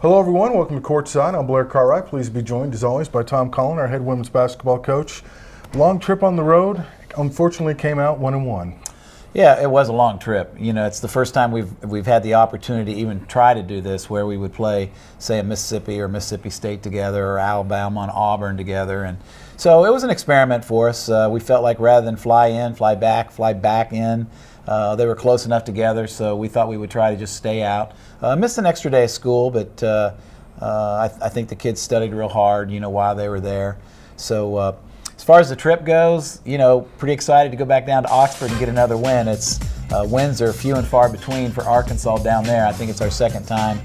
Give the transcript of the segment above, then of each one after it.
Hello everyone, welcome to Courtside. I'm Blair Cartwright. Pleased to be joined as always by Tom Collen, our head women's basketball coach. Long trip on the road, unfortunately came out 1-1. Yeah, it was a long trip. You know, it's the first time we've had the opportunity to even try to do this, where we would play, say, a Mississippi or Mississippi State together, or Alabama and Auburn together, and so it was an experiment for us. We felt like rather than fly in, fly back in. They were close enough together, so we thought we would try to just stay out. Missed an extra day of school, but I think the kids studied real hard, you know, while they were there. So as far as the trip goes, you know, pretty excited to go back down to Oxford and get another win. It's wins are few and far between for Arkansas down there. I think it's our second time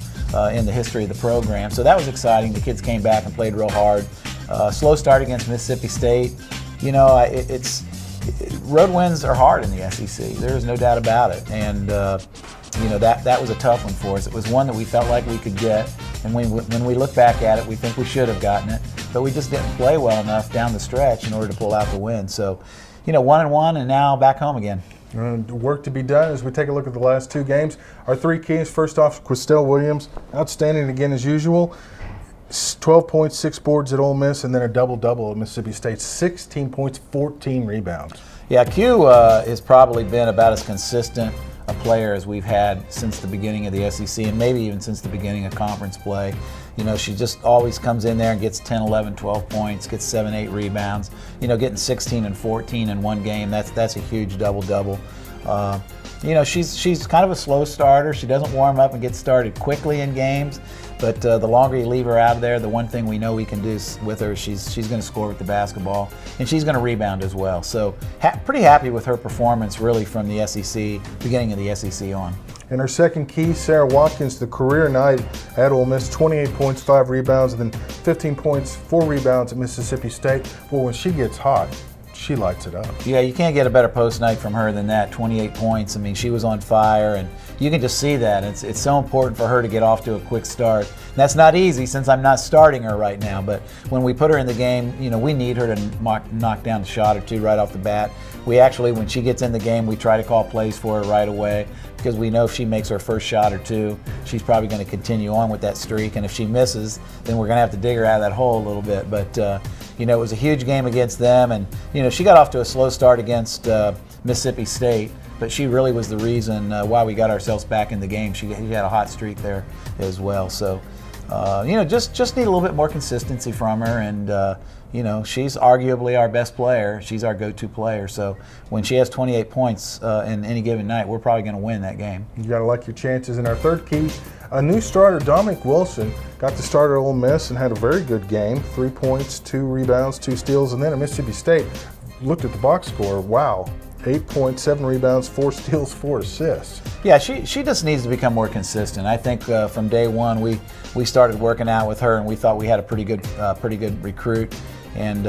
in the history of the program. So that was exciting. The kids came back and played real hard. Slow start against Mississippi State. You know, road wins are hard in the SEC. There is no doubt about it. And you know, that was a tough one for us. It was one that we felt like we could get, and when we look back at it, we think we should have gotten it, but we just didn't play well enough down the stretch in order to pull out the win. So, you know, 1-1 and now back home again. Work to be done as we take a look at the last two games. Our three keys, first off, Christelle Williams, outstanding again as usual. 12 points, 6 boards at Ole Miss, and then a double-double at Mississippi State. 16 points, 14 rebounds. Yeah, Q has probably been about as consistent a player as we've had since the beginning of the SEC, and maybe even since the beginning of conference play. You know, she just always comes in there and gets 10, 11, 12 points, gets 7, 8 rebounds. You know, getting 16 and 14 in one game, that's a huge double-double. You know, she's kind of a slow starter. She doesn't warm up and get started quickly in games, but the longer you leave her out of there, the one thing we know we can do with her, she's going to score with the basketball, and she's going to rebound as well. So pretty happy with her performance really from the SEC, beginning of the SEC on. And her second key, Sarah Watkins, the career night at Ole Miss, 28 points, 5 rebounds, and then 15 points, 4 rebounds at Mississippi State. Well, when she gets hot, she lights it up. Yeah, you can't get a better post night from her than that. 28 points. I mean, she was on fire, and you can just see that. It's so important for her to get off to a quick start. And that's not easy since I'm not starting her right now, but when we put her in the game, you know, we need her to knock down a shot or two right off the bat. We actually, when she gets in the game, we try to call plays for her right away, because we know if she makes her first shot or two, she's probably going to continue on with that streak, and if she misses, then we're going to have to dig her out of that hole a little bit. But you know, it was a huge game against them, and you know, she got off to a slow start against Mississippi State, but she really was the reason why we got ourselves back in the game. She had a hot streak there as well. So you know, just need a little bit more consistency from her, and you know, she's arguably our best player. She's our go-to player. So when she has 28 points in any given night, we're probably going to win that game. You got to like your chances. In our third key, a new starter, Dominic Wilson, got the start at Ole Miss and had a very good game. 3 points, 2 rebounds, 2 steals, and then at Mississippi State, looked at the box score. Wow. 8 points, 7 rebounds, 4 steals, 4 assists. Yeah, she just needs to become more consistent. I think from day one we started working out with her, and we thought we had a pretty good recruit, and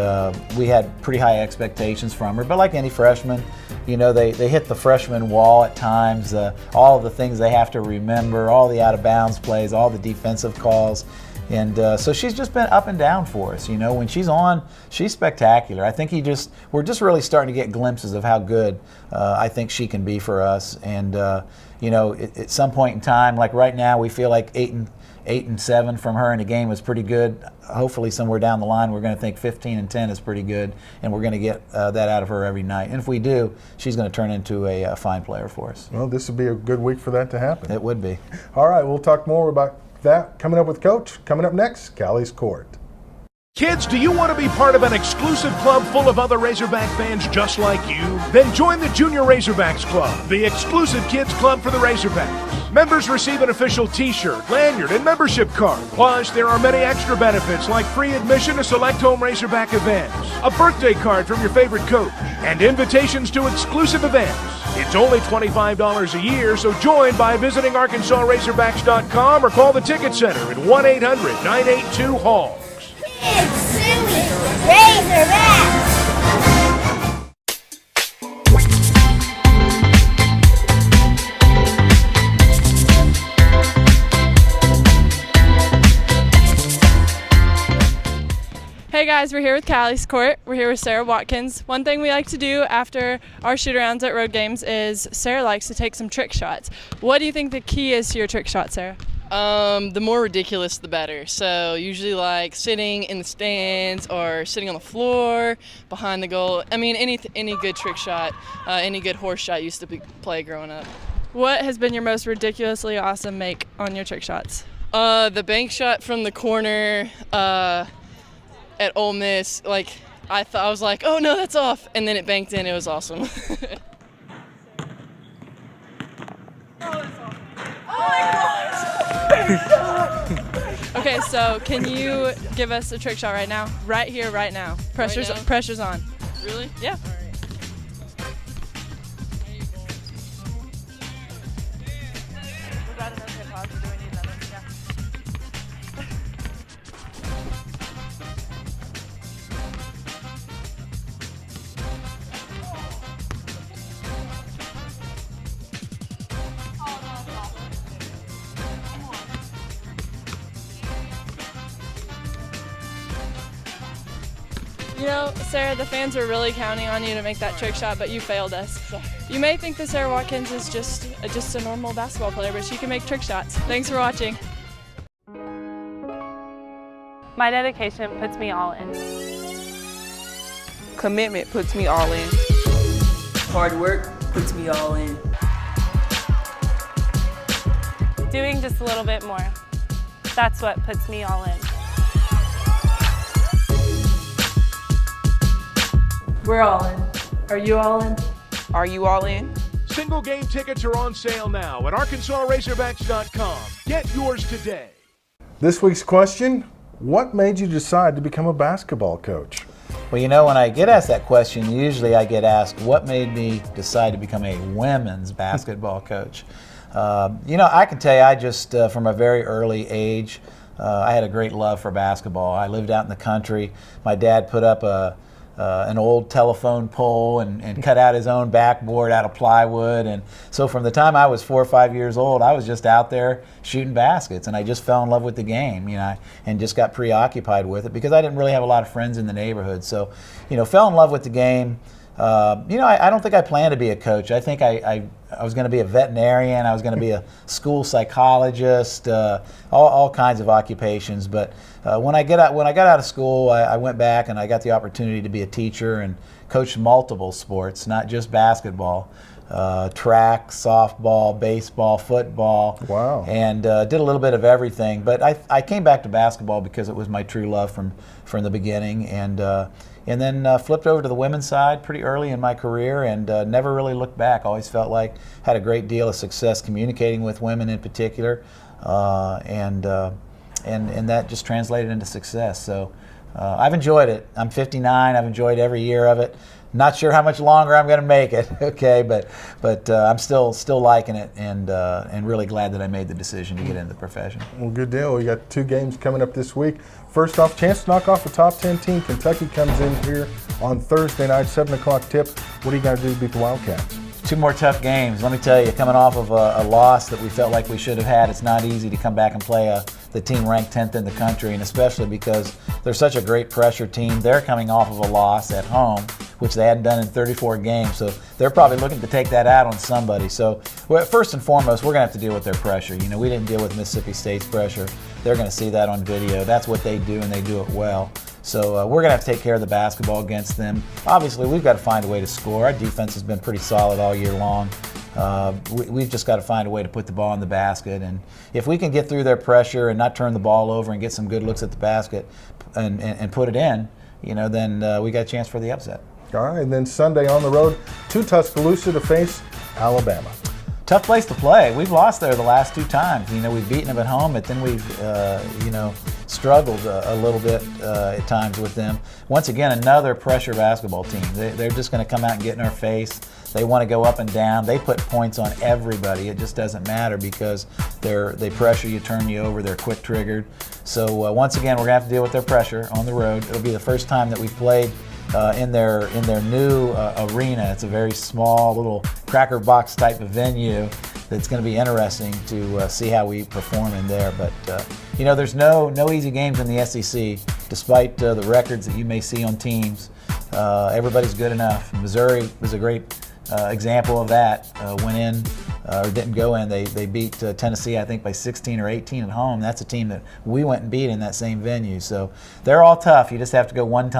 we had pretty high expectations from her. But like any freshman, you know, they hit the freshman wall at times. All of the things they have to remember, all the out of bounds plays, all the defensive calls. And so she's just been up and down for us. You know, when she's on, she's spectacular. I think we're just really starting to get glimpses of how good I think she can be for us. And you know, at some point in time, like right now, we feel like 8 and 7 from her in a game is pretty good. Hopefully, somewhere down the line, we're going to think 15 and 10 is pretty good, and we're going to get that out of her every night. And if we do, she's going to turn into a fine player for us. Well, this would be a good week for that to happen. It would be. All right, we'll talk more about that coming up with Coach. Coming up next, Callie's Court. Kids, do you want to be part of an exclusive club full of other Razorback fans just like you? Then join the Junior Razorbacks Club, the exclusive kids club for the Razorbacks. Members receive an official t-shirt, lanyard, and membership card. Plus, there are many extra benefits like free admission to select home Razorback events, a birthday card from your favorite coach, and invitations to exclusive events. It's only $25 a year, so join by visiting ArkansasRazorbacks.com or call the Ticket Center at 1-800-982-HAWKS. Kids, Suey, Razorbacks! Hey guys, we're here with Callie's Court. We're here with Sarah Watkins. One thing we like to do after our shoot-arounds at road games is Sarah likes to take some trick shots. What do you think the key is to your trick shot, Sarah? The more ridiculous, the better. So usually like sitting in the stands or sitting on the floor behind the goal. I mean, any good trick shot, any good horse shot used to play growing up. What has been your most ridiculously awesome make on your trick shots? The bank shot from the corner at Ole Miss. Like I was like, oh no, that's off, and then it banked in. It was awesome. Okay, so can you give us a trick shot right now? Right here, right now. Pressure's on. Really? Yeah. You know, Sarah, the fans were really counting on you to make that trick shot, but you failed us. You may think that Sarah Watkins is just a normal basketball player, but she can make trick shots. Thanks for watching. My dedication puts me all in. Commitment puts me all in. Hard work puts me all in. Doing just a little bit more. That's what puts me all in. We're all in. Are you all in? Are you all in? Single game tickets are on sale now at ArkansasRazorbacks.com. Get yours today. This week's question, what made you decide to become a basketball coach? Well, you know, when I get asked that question, usually I get asked, what made me decide to become a women's basketball coach? You know, I can tell you, I just, from a very early age, I had a great love for basketball. I lived out in the country. My dad put up an old telephone pole and cut out his own backboard out of plywood. And so from the time I was 4 or 5 years old, I was just out there shooting baskets, and I just fell in love with the game, you know, and just got preoccupied with it because I didn't really have a lot of friends in the neighborhood. So, you know, fell in love with the game. You know, I don't think I planned to be a coach. I think I was going to be a veterinarian. I was going to be a school psychologist, all kinds of occupations. But when I got out of school, I went back and I got the opportunity to be a teacher and coach multiple sports, not just basketball. Track, softball, baseball, football. Wow. And did a little bit of everything. But I came back to basketball because it was my true love from the beginning. And then flipped over to the women's side pretty early in my career and never really looked back. Always felt like had a great deal of success communicating with women in particular, and that just translated into success. So I've enjoyed it. I'm 59. I've enjoyed every year of it. Not sure how much longer I'm going to make it, okay, but I'm still liking it and really glad that I made the decision to get into the profession. Well, good deal. We got 2 games coming up this week. First off, chance to knock off a top 10 team. Kentucky comes in here on Thursday night, 7 o'clock tip. What are you going to do to beat the Wildcats? 2 more tough games. Let me tell you, coming off of a loss that we felt like we should have had, it's not easy to come back and play the team ranked 10th in the country, and especially because they're such a great pressure team. They're coming off of a loss at home, which they hadn't done in 34 games, so they're probably looking to take that out on somebody. So first and foremost, we're going to have to deal with their pressure. You know, we didn't deal with Mississippi State's pressure. They're going to see that on video. That's what they do, and they do it well. So we're going to have to take care of the basketball against them. Obviously, we've got to find a way to score. Our defense has been pretty solid all year long. We've just got to find a way to put the ball in the basket. And if we can get through their pressure and not turn the ball over and get some good looks at the basket and put it in, you know, then we got a chance for the upset. All right, and then Sunday on the road to Tuscaloosa to face Alabama. Tough place to play. We've lost there the last 2 times. You know, we've beaten them at home, but then we've, you know, struggled a little bit at times with them. Once again, another pressure basketball team. They're just going to come out and get in our face. They want to go up and down. They put points on everybody. It just doesn't matter because they pressure you, turn you over. They're quick triggered. So once again, we're going to have to deal with their pressure on the road. It'll be the first time that we've played in their new arena. It's a very small little cracker box type of venue that's going to be interesting to see how we perform in there. But you know, there's no easy games in the SEC, despite the records that you may see on teams. Everybody's good enough. Missouri was a great example of that. Went in or didn't go in. They beat Tennessee, I think, by 16 or 18 at home. That's a team that we went and beat in that same venue. So they're all tough. You just have to go one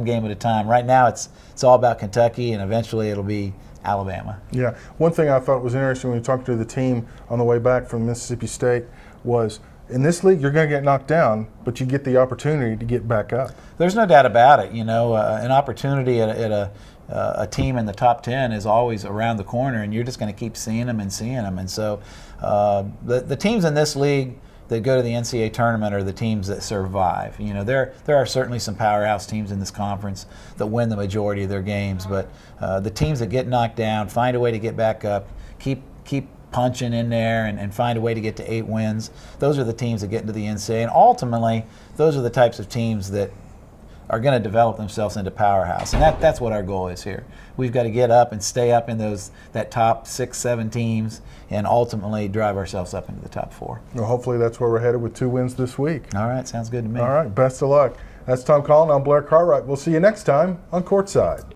game at a time. Right now it's all about Kentucky, and eventually it'll be Alabama. Yeah. One thing I thought was interesting when we talked to the team on the way back from Mississippi State was, in this league, you're going to get knocked down, but you get the opportunity to get back up. There's no doubt about it. You know, an opportunity at a team in the top 10 is always around the corner, and you're just going to keep seeing them and seeing them. And so the teams in this league that go to the NCAA tournament are the teams that survive. You know, there are certainly some powerhouse teams in this conference that win the majority of their games, but the teams that get knocked down find a way to get back up, keep punching in there and find a way to get to 8 wins. Those are the teams that get into the NCAA, and ultimately those are the types of teams that are going to develop themselves into powerhouse, and that's what our goal is here. We've got to get up and stay up in that top 6, 7 teams, and ultimately drive ourselves up into the top 4. Well, hopefully that's where we're headed with 2 wins this week. All right, sounds good to me. All right, best of luck. That's Tom Collen. I'm Blair Cartwright. We'll see you next time on Courtside.